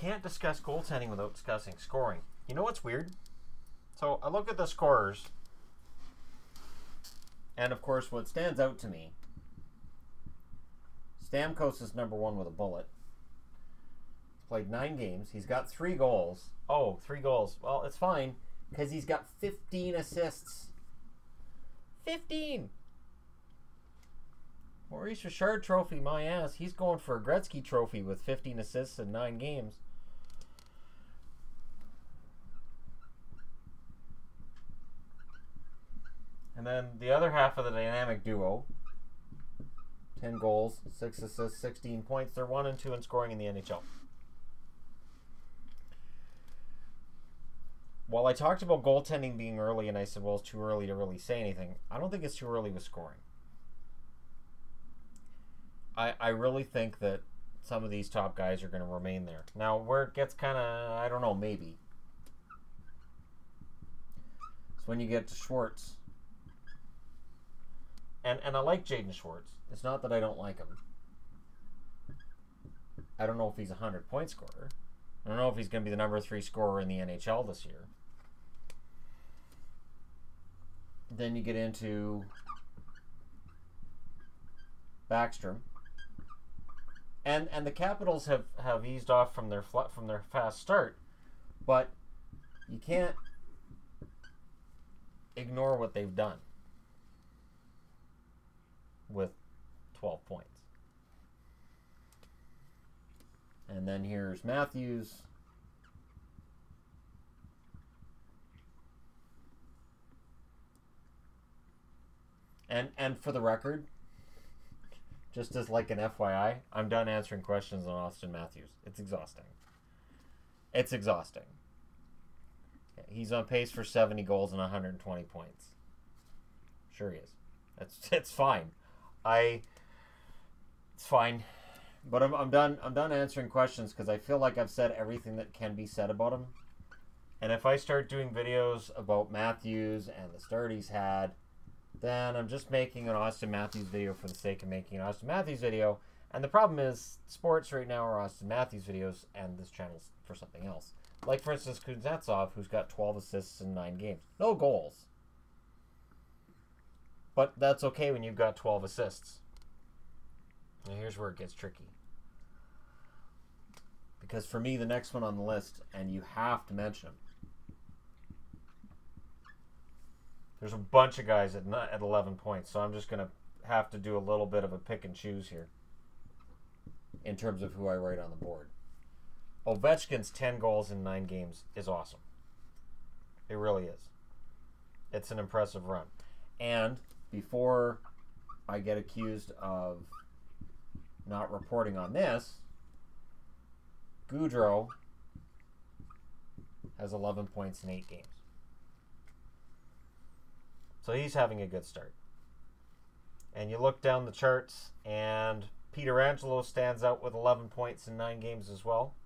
can't discuss goaltending without discussing scoring. You know what's weird? So I look at the scorers, and of course what stands out to me, Stamkos is number 1 with a bullet. He's played 9 games. He's got 3 goals. Oh, 3 goals. Well, it's fine because he's got 15 assists. 15! Maurice Richard trophy, my ass. He's going for a Gretzky trophy with 15 assists in 9 games. And then the other half of the dynamic duo, 10 goals, 6 assists, 16 points. They're 1 and 2 in scoring in the NHL. While I talked about goaltending being early and I said, well, it's too early to really say anything, I don't think it's too early with scoring. I really think that some of these top guys are going to remain there. Now, where it gets kind of, I don't know, maybe. It's when you get to Schwartz. And I like Jaden Schwartz. It's not that I don't like him. I don't know if he's a 100-point scorer. I don't know if he's going to be the number 3 scorer in the NHL this year. Then you get into Backstrom. And the Capitals have eased off from their fast start, but you can't ignore what they've done with 12 points. And then here's Matthews. And for the record, just as like an FYI, I'm done answering questions on Austin Matthews. It's exhausting. It's exhausting. He's on pace for 70 goals and 120 points. Sure he is. It's fine. It's fine. But I'm done answering questions because I feel like I've said everything that can be said about him. And if I start doing videos about Matthews and the start he's had, then I'm just making an Austin Matthews video for the sake of making an Austin Matthews video. And the problem is, sports right now are Austin Matthews videos, and this channel's for something else. Like, for instance, Kuznetsov, who's got 12 assists in 9 games. No goals. But that's okay when you've got 12 assists. Now here's where it gets tricky. Because for me, the next one on the list, and you have to mention him, there's a bunch of guys at 11 points, so I'm just going to have to do a little bit of a pick and choose here in terms of who I write on the board. Ovechkin's 10 goals in 9 games is awesome. It really is. It's an impressive run. And before I get accused of not reporting on this, Goudreau has 11 points in 8 games. So he's having a good start. And you look down the charts, and Pietrangelo stands out with 11 points in 9 games as well.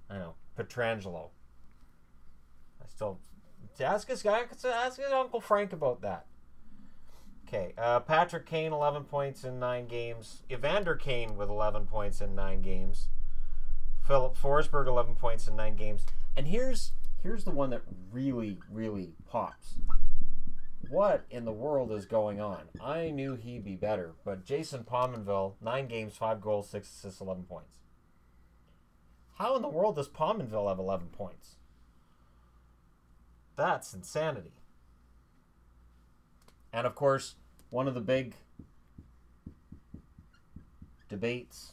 I know, Pietrangelo. I still ask his Uncle Frank about that. Okay, Patrick Kane, 11 points in 9 games. Evander Kane with 11 points in 9 games. Philip Forsberg, 11 points in 9 games. And here's the one that really, really pops. What in the world is going on? I knew he'd be better, but Jason Pominville, 9 games, 5 goals, 6 assists, 11 points. How in the world does Pominville have 11 points? That's insanity. And of course, one of the big debates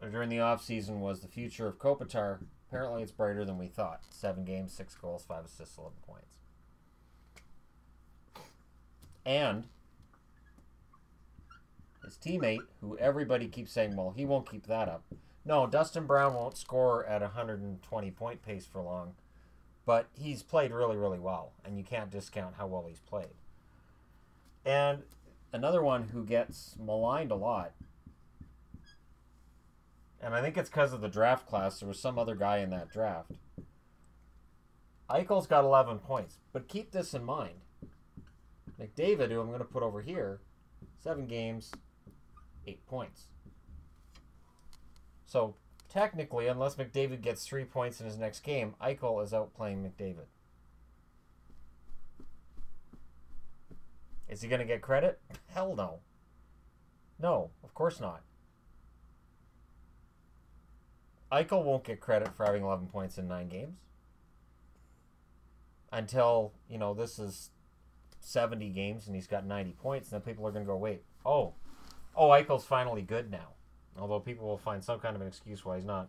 during the offseason was the future of Kopitar. Apparently it's brighter than we thought. 7 games, 6 goals, 5 assists, 11 points. And his teammate, who everybody keeps saying, well, he won't keep that up. No, Dustin Brown won't score at a 120-point pace for long. But he's played really, really well. And you can't discount how well he's played. And another one who gets maligned a lot, and I think it's because of the draft class. There was some other guy in that draft. Eichel's got 11 points. But keep this in mind. McDavid, who I'm going to put over here, 7 games, 8 points. So technically, unless McDavid gets 3 points in his next game, Eichel is outplaying McDavid. Is he going to get credit? Hell no. No, of course not. Eichel won't get credit for having 11 points in 9 games. Until, this is 70 games and he's got 90 points. And then people are going to go, wait, Eichel's finally good now. Although people will find some kind of an excuse why he's not.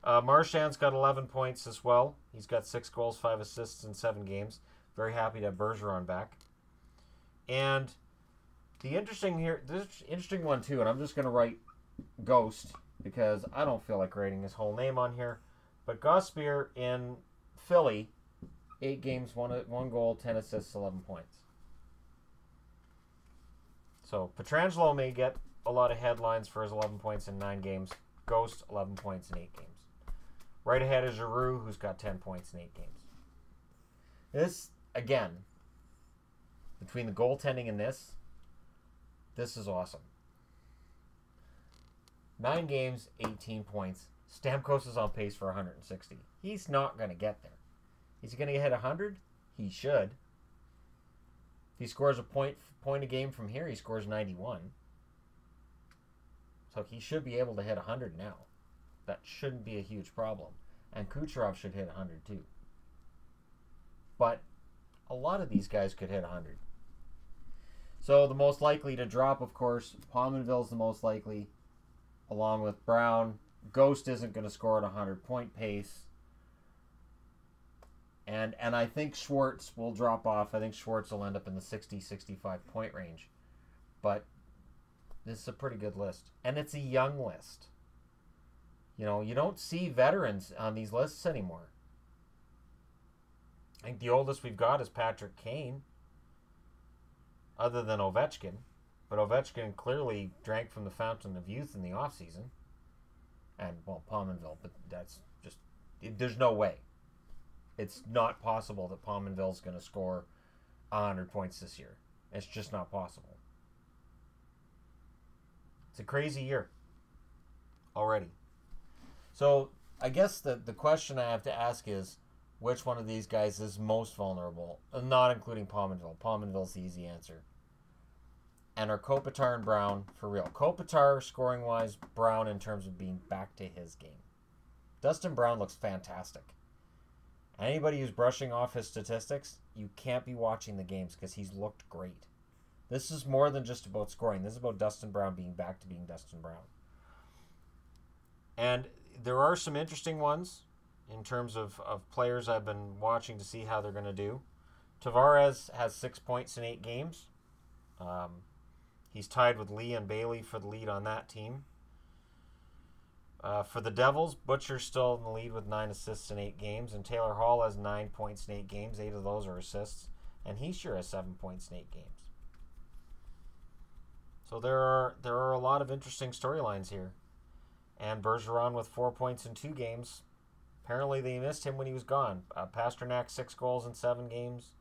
Marchand's got 11 points as well. He's got 6 goals, 5 assists in 7 games. Very happy to have Bergeron back. And this interesting one too, and I'm just going to write Ghost because I don't feel like writing his whole name on here. But Gospear in Philly, 8 games, 1 goal, 10 assists, 11 points. So Pietrangelo may get a lot of headlines for his 11 points in 9 games. Ghost, 11 points in 8 games. Right ahead is Giroux, who's got 10 points in 8 games. This, again, between the goaltending and this is awesome. 9 games, 18 points. Stamkos is on pace for 160. He's not going to get there. Is he going to hit 100? He should. If he scores a point a game from here, he scores 91. So he should be able to hit 100 now. That shouldn't be a huge problem. And Kucherov should hit 100 too. But a lot of these guys could hit 100. So the most likely to drop, of course, Pominville's the most likely, along with Brown. Ghost isn't going to score at a 100-point pace. And I think Schwartz will drop off. I think Schwartz will end up in the 60-65 point range. But this is a pretty good list. And it's a young list. You don't see veterans on these lists anymore. I think the oldest we've got is Patrick Kane, other than Ovechkin. But Ovechkin clearly drank from the fountain of youth in the offseason. And, well, Pominville, but that's just... There's no way. It's not possible that Pominville's going to score 100 points this year. It's just not possible. It's a crazy year already. So I guess the question I have to ask is, which one of these guys is most vulnerable? Not including Pominville. Pominville's the easy answer. And are Kopitar and Brown for real? Kopitar scoring-wise, Brown in terms of being back to his game. Dustin Brown looks fantastic. Anybody who's brushing off his statistics, you can't be watching the games because he's looked great. This is more than just about scoring. This is about Dustin Brown being back to being Dustin Brown. And there are some interesting ones in terms of players I've been watching to see how they're going to do. Tavares has 6 points in 8 games. He's tied with Lee and Bailey for the lead on that team. For the Devils, Butcher's still in the lead with 9 assists in 8 games, and Taylor Hall has 9 points in 8 games. 8 of those are assists, and he sure has 7 points in 8 games. So there are a lot of interesting storylines here. And Bergeron with 4 points in 2 games. Apparently they missed him when he was gone. Pasternak 6 goals in 7 games.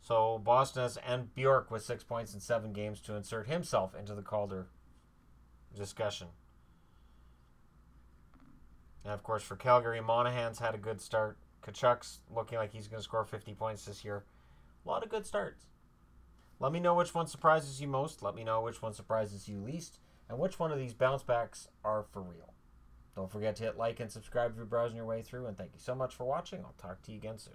So Boston has, and Bjork with 6 points in 7 games to insert himself into the Calder discussion. And, of course, for Calgary, Monahan's had a good start. Kachuk's looking like he's going to score 50 points this year. A lot of good starts. Let me know which one surprises you most. Let me know which one surprises you least. And which one of these bounce backs are for real. Don't forget to hit like and subscribe if you're browsing your way through. And thank you so much for watching. I'll talk to you again soon.